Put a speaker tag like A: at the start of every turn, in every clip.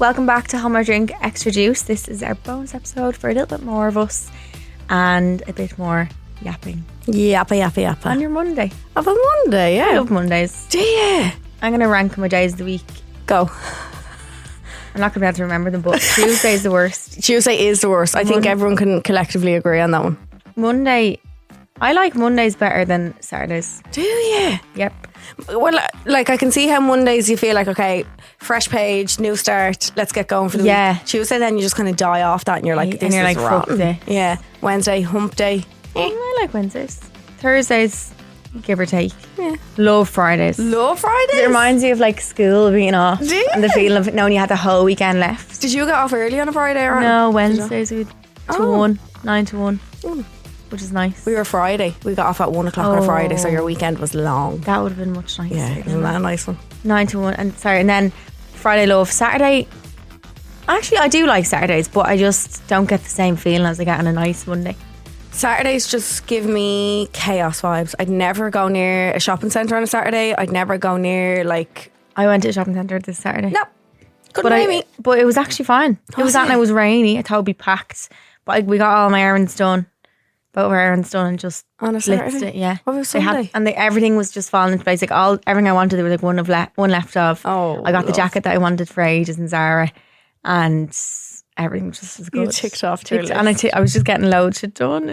A: welcome back to Home or Drink Extra Juice. This is our bonus episode for a little bit more of us and a bit more yapping.
B: Yappa.
A: On your Monday.
B: Of a Monday, yeah.
A: I love Mondays.
B: Do you?
A: I'm going to rank my days of the week.
B: Go.
A: I'm not going to be able to remember them, but Tuesday's the worst.
B: Tuesday is the worst. I think everyone can collectively agree on that one.
A: Monday, I like Mondays better than Saturdays.
B: Do you?
A: Yep.
B: Well, like I can see how Mondays you feel like, okay, fresh page, new start, let's get going for the week. Tuesday then you just kind of die off that and you're like, this is
A: fuck day.
B: Yeah. Wednesday, hump day.
A: I like Wednesdays. Thursdays, give or take.
B: Yeah.
A: Love Fridays. It reminds you of like school being off.
B: Do you?
A: And the feeling of knowing you had the whole weekend left.
B: Did you get off early on a Friday? Or
A: No, Wednesdays we 9 to 1. Which is nice.
B: We were Friday. We got off at 1 o'clock on a Friday, so your weekend was long.
A: That would have been much nicer.
B: Yeah, isn't that a nice one?
A: 9 to 1. And then Friday love. Saturday, actually I do like Saturdays, but I just don't get the same feeling as I get on a nice Monday.
B: Saturdays just give me chaos vibes. I'd never go near a shopping centre on a Saturday. I'd never go near
A: I went to a shopping centre this Saturday.
B: No, couldn't blame me.
A: But it was actually fine. It was that and it was rainy. I thought it'd be packed. But we got all my errands done. Both of our errands done and just
B: on a
A: blitzed
B: Saturday?
A: it. Yeah.
B: What about Sunday?
A: Everything was just falling into place. Like everything I wanted, there was like one left of.
B: Oh,
A: I got the jacket that I wanted for ages in Zara, and everything just was good.
B: You ticked off to
A: and I was just getting loads of shit done.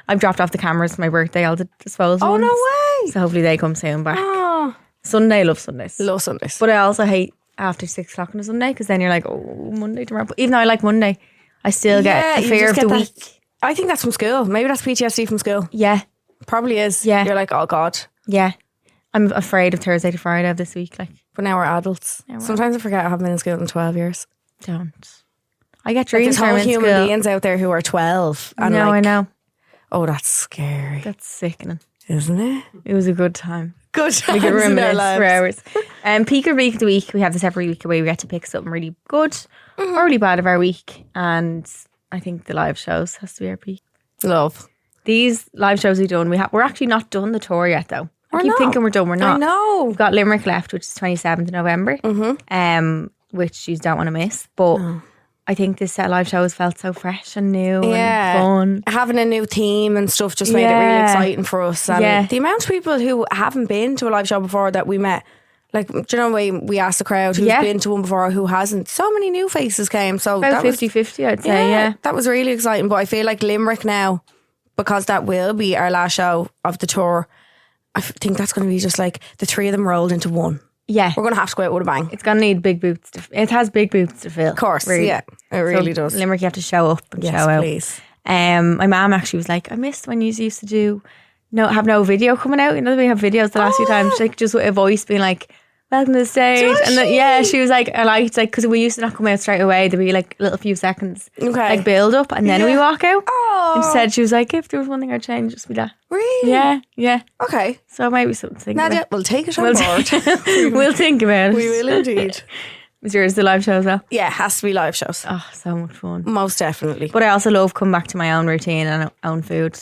A: I've dropped off the cameras for my birthday, all the disposal ones.
B: No way.
A: So hopefully they come soon back.
B: Oh.
A: Sunday, love Sundays.
B: Love Sundays.
A: But I also hate after 6 o'clock on a Sunday because then you're like, oh, Monday tomorrow. But even though I like Monday, I still get the fear of the week.
B: I think that's from school. Maybe that's PTSD from school.
A: Yeah.
B: Probably is.
A: Yeah.
B: You're like, oh God.
A: Yeah. I'm afraid of Thursday to Friday of this week.
B: But now we're adults. Sometimes I forget I haven't been in school in 12 years.
A: Don't. I get dreams
B: there's whole
A: in
B: human
A: school.
B: beings out there who are 12. And
A: I know.
B: Oh, that's scary.
A: That's sickening.
B: Isn't it?
A: It was a good time.
B: Good times.
A: We could
B: in our
A: reminisce
B: lives.
A: for hours. Peak of week of the week. We have this every week where we get to pick something really good or really bad of our week. And I think the live shows has to be our peak.
B: Love.
A: These live shows we've done, we're actually not done the tour yet though. I keep thinking we're done, we're not.
B: I know.
A: We've got Limerick left, which is 27th of November, which you don't want to miss. But I think this set of live shows felt so fresh and new and fun.
B: Having a new theme and stuff just made it really exciting for us. And the amount of people who haven't been to a live show before that we met, like, do you know we asked the crowd who's been to one before, who hasn't? So many new faces came. So
A: about 50-50 I'd say,
B: that was really exciting. But I feel like Limerick now, because that will be our last show of the tour, I think that's going to be just like the three of them rolled into one.
A: Yeah.
B: We're going to have to go out with a bang.
A: It's going to need big boots. It has big boots to fill.
B: Of course,
A: really.
B: yeah. It really does.
A: Limerick, you have to show up and show out.
B: Please.
A: My mum actually was like, I missed when you used to have no video coming out. You know, we have videos the last few times, like just with a voice being like, welcome to the stage. And she was like, I liked, like, because we used to not come out straight away. There'd be like a little few seconds, like build up, and then we walk out. Instead, she was like, if there was one thing I'd change, just be that.
B: Really?
A: Yeah.
B: Okay.
A: So maybe something.
B: Nadia, we'll take it on board.
A: We'll think about it.
B: We will indeed.
A: Was yours the live show as well?
B: Yeah, it has to be live shows.
A: Oh, so much fun.
B: Most definitely.
A: But I also love coming back to my own routine and own food.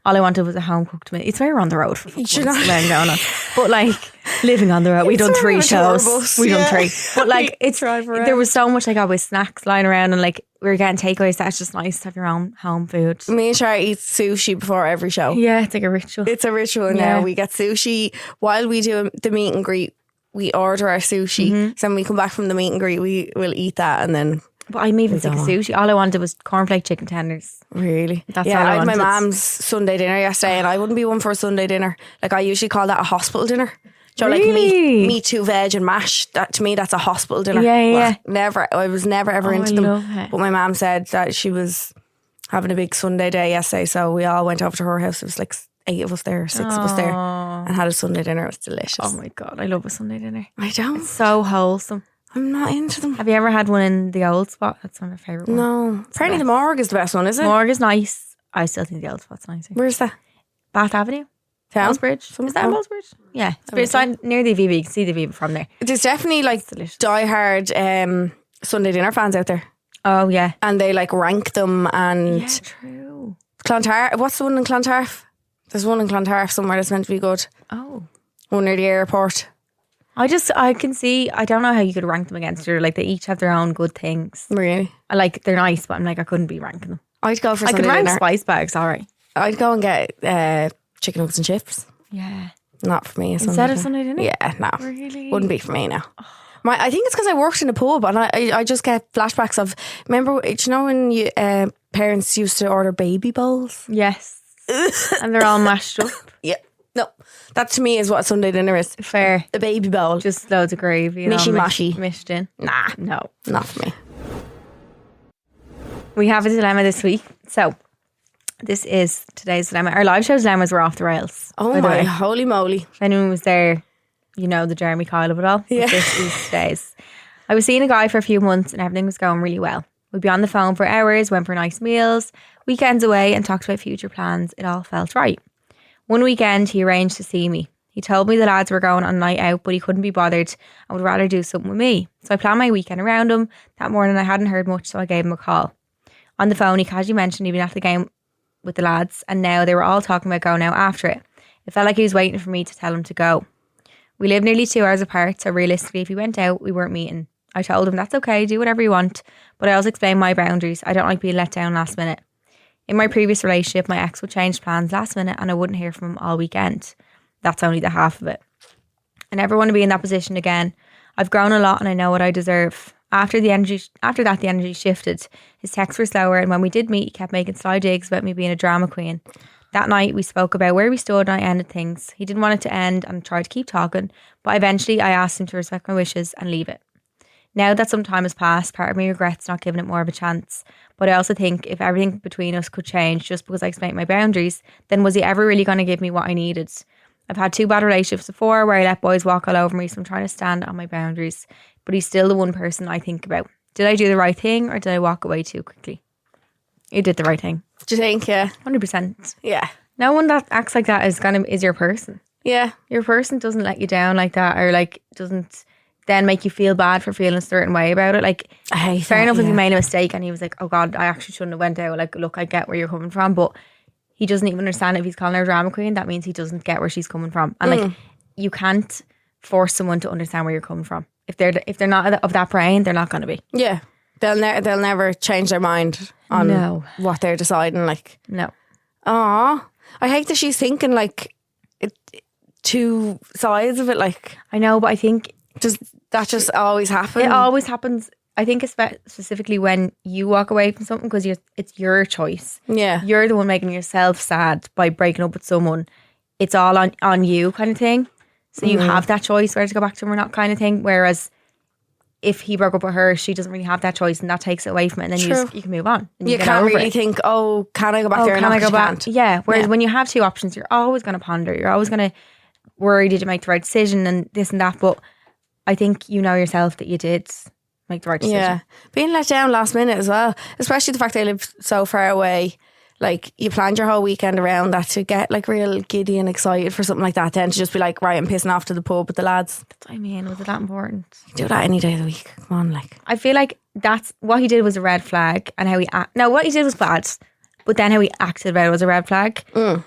A: All I wanted was a home cooked meal. It's where we're on the road for going on. But like living on the road, we done 3 shows. We done 3. But like there was so much like always snacks lying around and like we were getting takeaways. That's just nice to have your own home food.
B: Me and Shara eat sushi before every show.
A: Yeah, it's like a ritual.
B: It's a ritual now. We get sushi while we do the meet and greet. We order our sushi. So when we come back from the meet and greet, we will eat that and then.
A: But I'm even sick of sushi. All I wanted was cornflake chicken tenders.
B: Really?
A: That's all I
B: had
A: wanted.
B: my mum's Sunday dinner yesterday and I wouldn't be one for a Sunday dinner. Like I usually call that a hospital dinner. Do you know, like meat, 2 veg and mash. That to me, that's a hospital dinner.
A: Yeah.
B: Never. I was never ever into them. But my mum said that she was having a big Sunday day yesterday, so we all went over to her house. It was like 8 of us there, 6 of us there, and had a Sunday dinner. It was delicious.
A: Oh my God, I love a Sunday dinner.
B: I don't.
A: It's so wholesome.
B: I'm not into them.
A: Have you ever had one in the old spot? That's one of my favourite ones.
B: No. Apparently the Morgue is the best one, is it?
A: Morgue is nice. I still think the old spot's nicer.
B: Where's that?
A: Bath Avenue. Ballsbridge. Is that Ballsbridge? Yeah. It's like near the Aviva. You can see the Aviva from there.
B: There's definitely like diehard Sunday dinner fans out there.
A: Oh yeah.
B: And they like rank them and...
A: Yeah, true.
B: Clontarf. What's the one in Clontarf? There's one in Clontarf somewhere that's meant to be good.
A: Oh.
B: One near the airport.
A: I can see, I don't know how you could rank them against her. Like, they each have their own good things.
B: Really?
A: Like, they're nice, but I'm like, I couldn't be ranking them.
B: I'd go for
A: I
B: Sunday
A: could rank
B: dinner.
A: spice bags, alright.
B: I'd go and get chicken nuggets and chips.
A: Yeah.
B: Not for me.
A: Instead of Sunday dinner?
B: Yeah, no.
A: Really?
B: Wouldn't be for me now. I think it's because I worked in a pub and I just get flashbacks of, remember, do you know when you parents used to order baby bowls?
A: Yes. And they're all mashed up.
B: Yeah. No. That to me is what Sunday dinner is.
A: Fair.
B: A baby bowl.
A: Just loads of gravy.
B: Mishy-mashy.
A: Mished in.
B: Nah.
A: No.
B: Not for me.
A: We have a dilemma this week. So, this is today's dilemma. Our live show dilemmas were off the rails.
B: Oh my holy moly.
A: If anyone was there, you know the Jeremy Kyle of it all.
B: Yeah.
A: This is today's. I was seeing a guy for a few months and everything was going really well. We'd be on the phone for hours, went for nice meals, weekends away and talked about future plans. It all felt right. One weekend he arranged to see me. He told me the lads were going on a night out, but he couldn't be bothered and would rather do something with me. So I planned my weekend around him. That morning I hadn't heard much, so I gave him a call. On the phone he casually mentioned he'd been at the game with the lads and now they were all talking about going out after it. It felt like he was waiting for me to tell him to go. We live nearly 2 hours apart, so realistically if he went out we weren't meeting. I told him that's okay, do whatever you want, but I also explained my boundaries. I don't like being let down last minute. In my previous relationship, my ex would change plans last minute and I wouldn't hear from him all weekend. That's only the half of it. I never want to be in that position again. I've grown a lot and I know what I deserve. After that, the energy shifted. His texts were slower and when we did meet, he kept making sly digs about me being a drama queen. That night, we spoke about where we stood and I ended things. He didn't want it to end and tried to keep talking, but eventually I asked him to respect my wishes and leave it. Now that some time has passed, part of me regrets not giving it more of a chance. But I also think if everything between us could change just because I explained my boundaries, then was he ever really going to give me what I needed? I've had 2 bad relationships before where I let boys walk all over me, so I'm trying to stand on my boundaries. But he's still the one person I think about. Did I do the right thing or did I walk away too quickly? You did the right thing.
B: Do you think? Yeah.
A: 100%.
B: Yeah.
A: No one that acts like that is your person.
B: Yeah.
A: Your person doesn't let you down like that or like doesn't then make you feel bad for feeling a certain way about it. Like,
B: I hate
A: fair
B: that,
A: enough if
B: yeah.
A: you made a mistake and he was like, oh God, I actually shouldn't have went out. Like, look, I get where you're coming from, but he doesn't even understand if he's calling her a drama queen, that means he doesn't get where she's coming from. And like, you can't force someone to understand where you're coming from. If they're not of that brain, they're not going to be.
B: Yeah. They'll never change their mind on what they're deciding. Like,
A: no.
B: Aw. I hate that she's thinking like 2 sides of it. Like,
A: I know, but I think
B: that just always happens.
A: It always happens. I think specifically when you walk away from something because it's your choice.
B: Yeah.
A: You're the one making yourself sad by breaking up with someone. It's all on you kind of thing. So you have that choice whether to go back to him or not kind of thing. Whereas if he broke up with her, she doesn't really have that choice and that takes it away from it. And then you can move on. And
B: you can't really think, oh, can I go back there?
A: Can I go back?
B: Can't.
A: Yeah. Whereas when you have 2 options, you're always going to ponder. You're always going to worry, did you make the right decision and this and that. But I think you know yourself that you did make the right decision.
B: Yeah. Being let down last minute as well. Especially the fact they live so far away. Like, you planned your whole weekend around that to get like real giddy and excited for something like that, then to just be like, right, I'm pissing off to the pub with the lads.
A: That's what I mean. Was it that important?
B: You do that any day of the week. Come on, like.
A: I feel like that's what he did was a red flag, and how he no, what he did was bad, but then how he acted about it was a red flag. And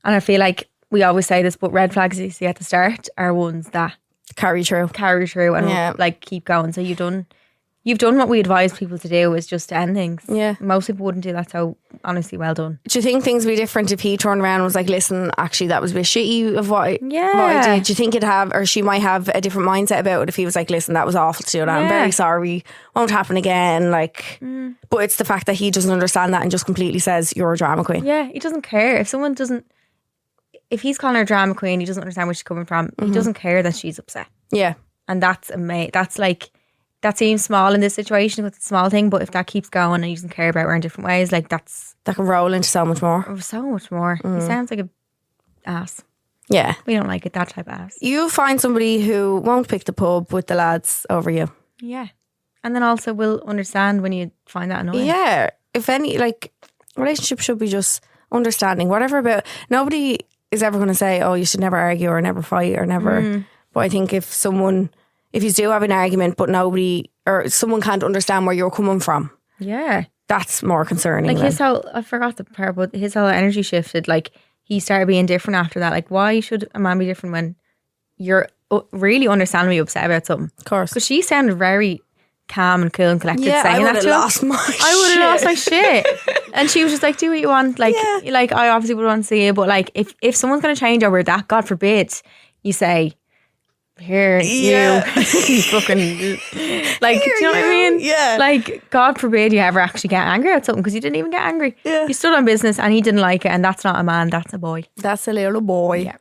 A: I feel like we always say this, but red flags you see at the start are ones that
B: carry through
A: and like keep going. So you've done what we advise people to do, is just to end things.
B: Yeah.
A: Most people wouldn't do that, so honestly, well done.
B: Do you think things would be different if he turned around and was like, listen, actually that was a bit shitty of what I did? Do you think she might have a different mindset about it if he was like, listen, that was awful to do that. I'm very sorry, won't happen again. Like, but it's the fact that he doesn't understand that and just completely says you're a drama queen.
A: Yeah, he doesn't care. If he's calling her a drama queen, he doesn't understand where she's coming from. He doesn't care that she's upset.
B: Yeah.
A: And that's amazing. That's like, that seems small in this situation, it's a small thing, but if that keeps going and he doesn't care about her in different ways, like that
B: can roll into so much more.
A: So much more. He sounds like a ass.
B: Yeah.
A: We don't like it, that type of ass.
B: You find somebody who won't pick the pub with the lads over you.
A: Yeah. And then also will understand when you find that annoying.
B: Yeah. If any, like, relationship should be just understanding. Whatever about, nobody is ever going to say, oh, you should never argue or never fight or never. But I think if you do have an argument but nobody or someone can't understand where you're coming from, that's more concerning.
A: Like I forgot the part, but his whole energy shifted. Like, he started being different after that. Like, why should a man be different when you're really understandably upset about something.
B: Of course.
A: Because she sounded very calm and cool and collected saying
B: I would
A: that
B: have
A: to him.
B: lost my shit.
A: I would have lost my shit. And she was just like, do what you want. Like, like I obviously would want to see it, but like if someone's going to change over that, God forbid, you say, here, you fucking, like,
B: Here,
A: do you know what I mean?
B: Yeah.
A: Like, God forbid you ever actually get angry at something, because you didn't even get angry.
B: Yeah.
A: You stood on business and he didn't like it, and that's not a man, that's a boy.
B: That's a little boy.
A: Yeah.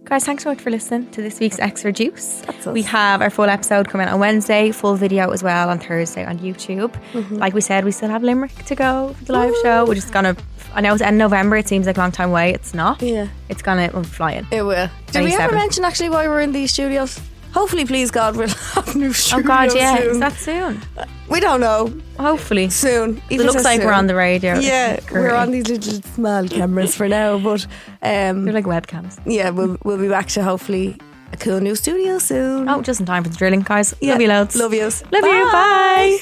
A: Guys, thanks so much for listening to this week's Extra Juice.
B: That's us.
A: We have our full episode coming out on Wednesday, full video as well on Thursday on YouTube. Like we said, we still have Limerick to go for the live show. We're just gonna, I know it's end of November, it seems like a long time away. It's not.
B: Yeah.
A: It's gonna fly in.
B: It will. Did we
A: 27.
B: ever mention actually why we're in these studios? Hopefully, please God, we'll have new studios
A: Oh God, yeah.
B: soon.
A: Is that soon?
B: We don't know.
A: Hopefully.
B: Soon.
A: It looks like we're on the radio.
B: Yeah,
A: Currently.
B: we're on these little small cameras for now, but
A: They're like webcams.
B: yeah, we'll be back to hopefully a cool new studio soon.
A: Oh, just in time for the drilling, guys.
B: Yeah.
A: Love you loads.
B: Love yous.
A: Love you. Bye.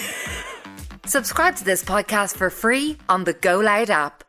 C: Subscribe to this podcast for free on the GoLoud app.